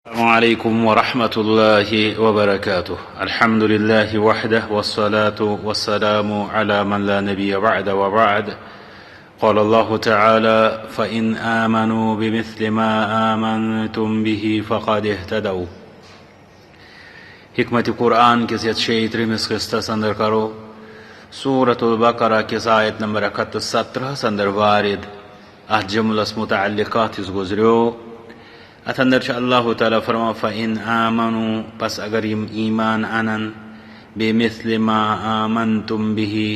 अस्सलामुअलैकुम वरहमतुल्लाहि वबरकातुह। अल्हम्दुलिल्लाहि वहदह वस्सलातु वस्सलामु अला मन ला नबिय्य बअद व बअद। क़ाल अल्लाहु तआला फ़इन आमनू बिमिस्लि मा आमनतुम बिही फ़क़द इह्तदौ। हिकमत कुरान किस 36 किस्तस अंदर करो सूरतुल बकरा किस आयत नंबर 17 अंदर वारिद अह जुमलस मुतअल्लिक़ात गुज़रियो। अथ अंदर अल्लाह ताला फरमा फ़इन आमनू पस अगर यम ईमान अनन बेमिस्लि मा आमनतुम बिही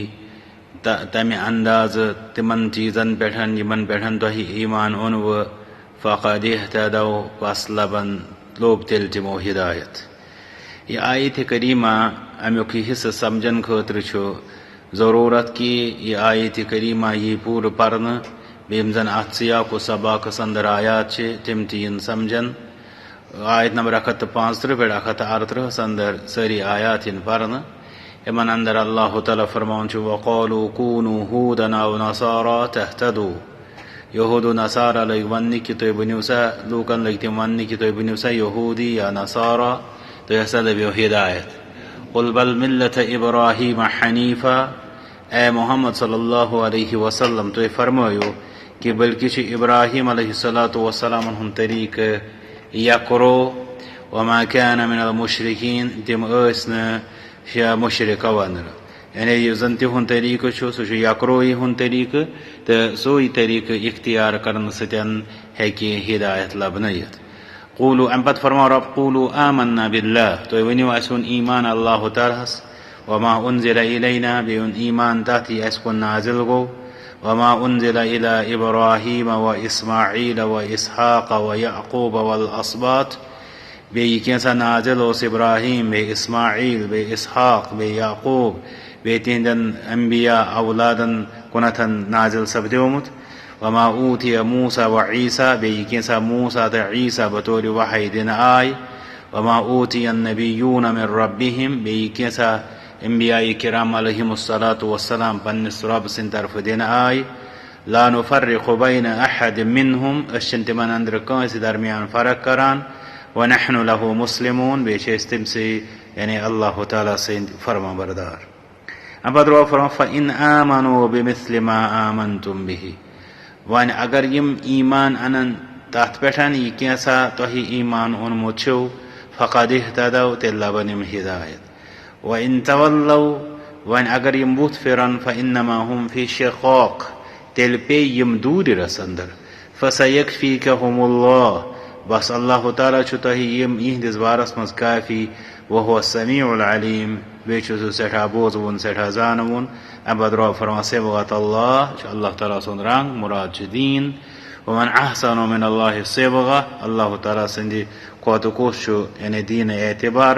तमे अंदाज तिमन चीज़न पेठन यमन पेठन तुहि ईमान ओनव फ़क़द इह्तदौ पस लबन लोब तेल तिमो हिदायत। ये आयत करीमा अमुक हिस्सा समझन खतर ज़रूरत की ये आयत करीमा ये पूर पर्न बेम जन अत सियाक सबाक अंदर आयात तिम तीन समझन। आयत नंबर 135 पे 138 अंदर सारी आयात इन पर्न इमन अंदर अल्लाह ताला फरमान वक़ालू कूनू हूदन अव नसारा तहतदू। यहूद नसारा लग वन्नी की तो बनिवसा लूकन लगती वन्नी की तो बनिवसा यहूदी या नसारा तो ऐसा लबो हिदायत। कुल बल मिल्लत इब्राहीम हनीफा। ए मोहम्मद सल्लल्लाहु अलैहि वसल्लम तो फरमायो कि बल्कि इब्राहीम अलैहिस्सलातु वस्सलाम हुन तरीक यकरो वमा कान मिनल मुशरिकीन तिम अस्न या मुशरिक वनर यानी ये जन तिहुन तरीक सो यकरो हुन तरीक तो सोई तरीक इख्तियार करन सतन है कि हिदायत लबनयत। क़ूलू अम पत फरमा रब क़ूलू आमन्ना बिल्लाह तो वनियो असुन ईमान अल्लाह तालास वमा उन्ज़िला इलैना बेउन ईमान ताती असकुन नाज़िल गो वमा उन्ज़िला इला इब्राहीम व इस्माईल व इसहाक़ व याक़ूब वल अस्बात बे कैसा नाज़िल ओस इब्राहीम बे इस्माईल बे इसहाक़ बे याक़ूब बे तिहदन अम्बिया औलादन कुनथन नाज़िल सब्दोमुत। वमा ऊतिय मूसा व ईसा बे कैसा मूसा त ईसा बतौर वही दिन आय। वमा ऊतिय नबियून मिन रब्बिहिम बे कैसा अम्बिया किराम अलैहिमुस्सलातु वस्सलाम पन्निस रब सिन तरफ दिन आय। ला नुफ़र्रिक़ु बैन अहद मिनहुम अशन तिमन अंदर कंस दरमियान फ़र्क करान व नहनु लहु मुस्लिमून बेशेष तिम से यानी अल्लाह ताला से फरमा बरदार। अब दुआ फरमा फ़इन आमनू बिमिस्लि मा आमनतुम बिही वन अगर यम ईमान अनन तथ पेठन ये कैसा तुहि ईमान ओनमुत छो फ़क़द इह्तदौ तेल बनिम हिदायत। व इन तवल्लौ वन अगर यम बुत फिरन फ़इन्नमा हुम फ़ी शिक़ाक़ तेल पे यम दूर रस अंदर फ़सयक्फ़ीकहुमुल्लाह बस अल्लाह ताला छु तुहि यम इहदिस बारस मज काफ़ी वहुव समीउल अलीम बेचु सेठा बोजवन सेठा जानवन। अब दुआ फरमा सिबगत अल्लाह ताला सुन रंग मुराद दीन वमन अहसनु मिनल्लाहि सिबगा अल्लाह ताला सिंदी कोत कोश यानी दीन एतबार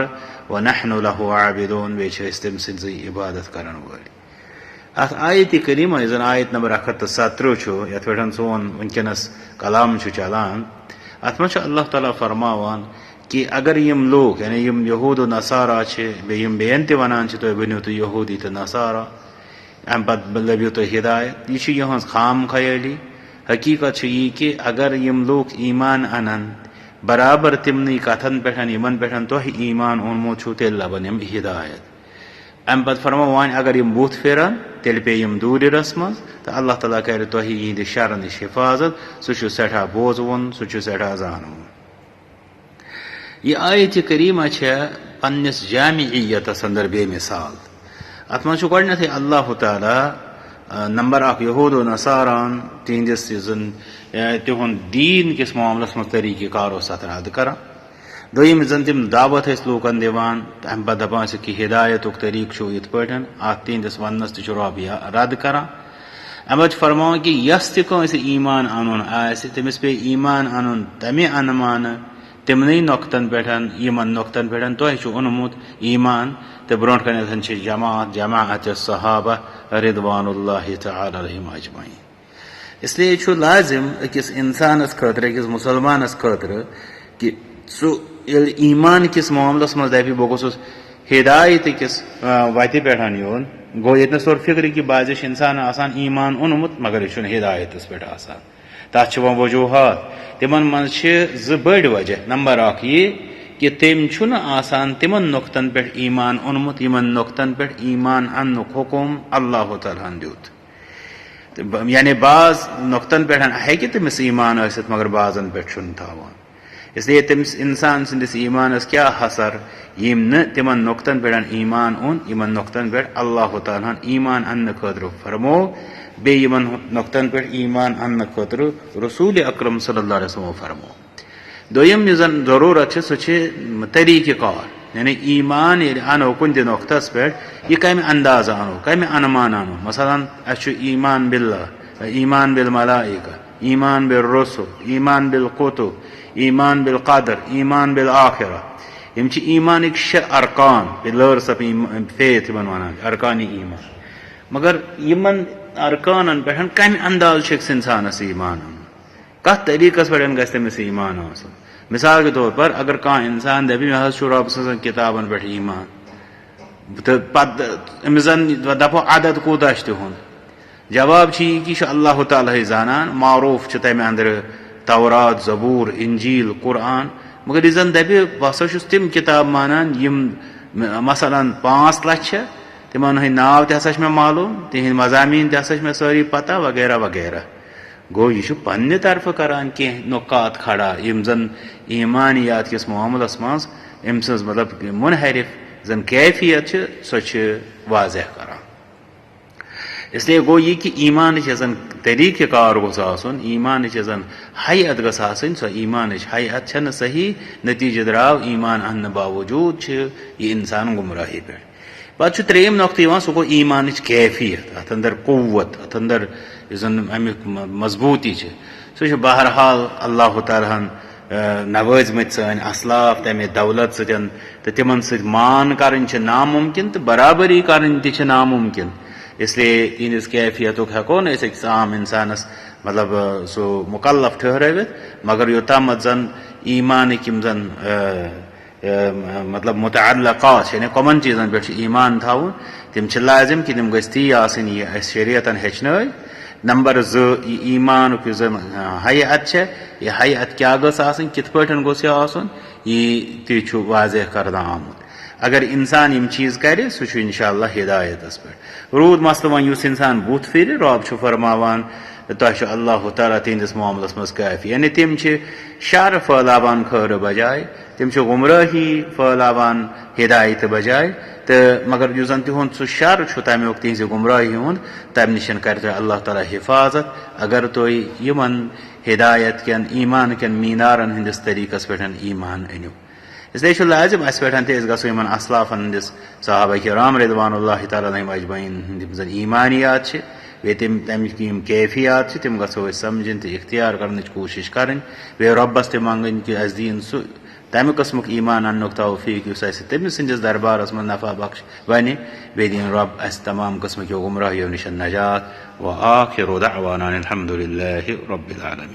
व नहनु लहु आबिदून बेचु इस्तिम सिंदी इबादत करन वाली। अथ आयत करीमा इजन आयत नंबर 17 छु यथ पेठन सोन वनकनस कलाम छु चलान अथ मच अल्लाह ताला फरमावान कि अगर यम लोग यानी यम यहूद व नसारा छे बे यम बेन ते वनान छे तो बनियो तो यहूदी तो नसारा अम पत लबियो तो हिदायत ये छु यहां खाम खयाली। हकीकत छु ये कि अगर यम लोग ईमान अनन बराबर तिमनी कथन पेठन यमन पेठन तो ईमान ओनमो छु तेल लबनिम हिदायत। अम पत फरमा वान अगर यम बूथ फेरन तेल पे यम दूर रस्मस तो अल्लाह ताला कर तो यद शर निश हिफाजत सु सेठा बोजवन सु सेठा जानवन। ये आयत करीमा पन्निस जामियत अंदर बेमिसाल अत मज गथि अल्लाह ताला नंबर अख यहूद व नसारान तिहदिस तिहुन दीन किस मामलस मज तरीक़े कार अत रद करान। दोयम जन तिम दावत लूकन दिवान अम पे दपान कि हिदायत तरीक इत पे अत तिहदिस वनस रब रद करान। अम फरमान कि यस तस ईमान अन तमिस पे ईमान अन तमे अनमान तिमन नक्तन पेठन यमन नक्तन पेठन तुह ओनमुत ईमान तो ब्रोट कन जमात जमाअत सहाबा रिदवानुल्लाहि तआला अलैहिम अजमईन। इसलिए छु लाजिम अकिस इंसानस खतर अकिस मुसलमानस खतर कि सु ईमान किस मामलस मज दपि बह गोसुस हिदायत किस वत पेठन योन गो ये तोर फिक्र कि बाजिश इंसान आसान ईमान ओनमुत मगर यह हिदायत पे आसान तथ वजूहत तिमन मन ज बड़ वजह नंबर अख ये कि तम आसान तिमन नुक्तन पे ईमान ओनमुत यमन नुक्तन पे ईमान अन्नुक हुकुम अल्लाह ताला दियुत। यानी बाज नुक्तन पे है कि तमिस ईमान आसित मगर बाजन पे थावान, इसलिए तमिस इंसान सिंदिस ईमान क्या हसर यम न तिमन नुक्तन पे ईमान ओन यमन नुक्तन पे अल्लाह ताला ईमान अन्न खतर फरमो बे यमन नुक्तन पे ईमान अन्न खतर रसूल अकरम सल्लल्लाहु अलैहि वसल्लम फरमो। दोयम जन जरूरत सह तरीक़े कार, यानी ईमान ये अनो कुन नुक्तस पे यह कम अंदाज अनो कम अनुमान अनो। मसलन अस ईमान बिल्लाह, ईमान बिल मलाइका, ईमान बिल रसूल, ईमान बिल कुतुब, ईमान बिल कदर, ईमान बिल आखिरा, यम ईमान एक 6 अरकान पिलर्स ऑफ फेथ वन अरकान ईमान। मगर यमन अरकान पे कम अंदाज इंसानस ईमान कत तरीकस पे गमिस ईमान आसन। मिसाल के तौर पर अगर कह इंसान दपि मे रब सज़न किताबन पे ईमान तो अमिस दपो अदद कूता तिहुंद, जवाब कि अल्लाह ताला जानान, मारूफ तमें अंदर तौरात, जबूर, इंजील, कुरान। मगर यह जन दपि बह तिम किताब मानान यम मसलन 5 लाख तिमन हंद नाव तसा मे मालूम, तिहद मजामीन तसा मे सारी पता वगैरह वगैरह। गो यह पन्ने तरफ करान कह नुकात खड़ा यम जन ईमानियात किस मामलस मज अम सज मतलब मुनहरिफ जन कैफियत सह वाजह करान। इसलिए गो यह कि ईमान जन तरीक़े कार गोस आसन, ईमान जन हैत गस आसन, सो ईमान हैत छन सही नतीजे द्राव ईमान अन्न बावजूद यह इंसान गुमराही पे। पे त्रेम नुक्त सह गो ईमान कैफियत, अत अंदर कुव्वत, अत अंदर अमिक मजबूती सह बहरहाल अल्लाह ताला नवाजमत सन असलाफ तमे दौलत सतन तो तिमन मान कर नामुमकिन तो बराबरी कर नामुमकिन। इसलिए इस कैफियत हेको न आम इंसानस मतलब सो मुकल्लफ ठहरावित, मगर योतामत जन ईमान यम जन मतलब मुतअल्लिक़ात यानी कमन चीजन पे ईमान थाउन तिम लाजिम कि तिम गस ती आसन यह शरीयतन हेचनाय। नंबर 2 ईमान जन हैत यह हैत क्या गस आसन कित पठन गोस आसन यह ती वाजह करना आमुत। अगर इंसान यम चीज करे सह इंशाअल्लाह हिदायतस पे रूद मसल वन युस इंसान बुत फिर रब फरमावान तह अल्लाह ताला तिंदिस मामलस मज काफी, यानी तिम शर फैलावान खैर बजाय तिम गुमराही फैलावान हिदायत बजाय तो मगर युस जन तिहुंद सह शर तमुक तिज गुमराही हुंद तम निशन कर अल्लाह ताला हिफाजत। अगर तुम यमन हिदायत कन ईमान कन मीनारन हंदिस तरीकस पे ईमान अनियो। इसलिए लाजिम अस पे गो इन असलाफन हंदिस सहाबा किराम रिदवानुल्लाहि तआला अलैहिम अजमईन जन ईमानियात वे तमिक कैफियात तम गो समझन तो इख्तियार करने कोशिश करें, वे रब्बस ते मंगन कि अस दीन सह तमे कस्मुक ईमान अन्नुक तौफीक युस अस तमिस सिंदिस दरबारस मज नफा बख्श बने, बे दिन रब अस तमाम कस्मुक गुमराहियों निश नजात। व आखिरु दअवाना अनिल हम्दुलिल्लाहि रब्बिल आलमीन।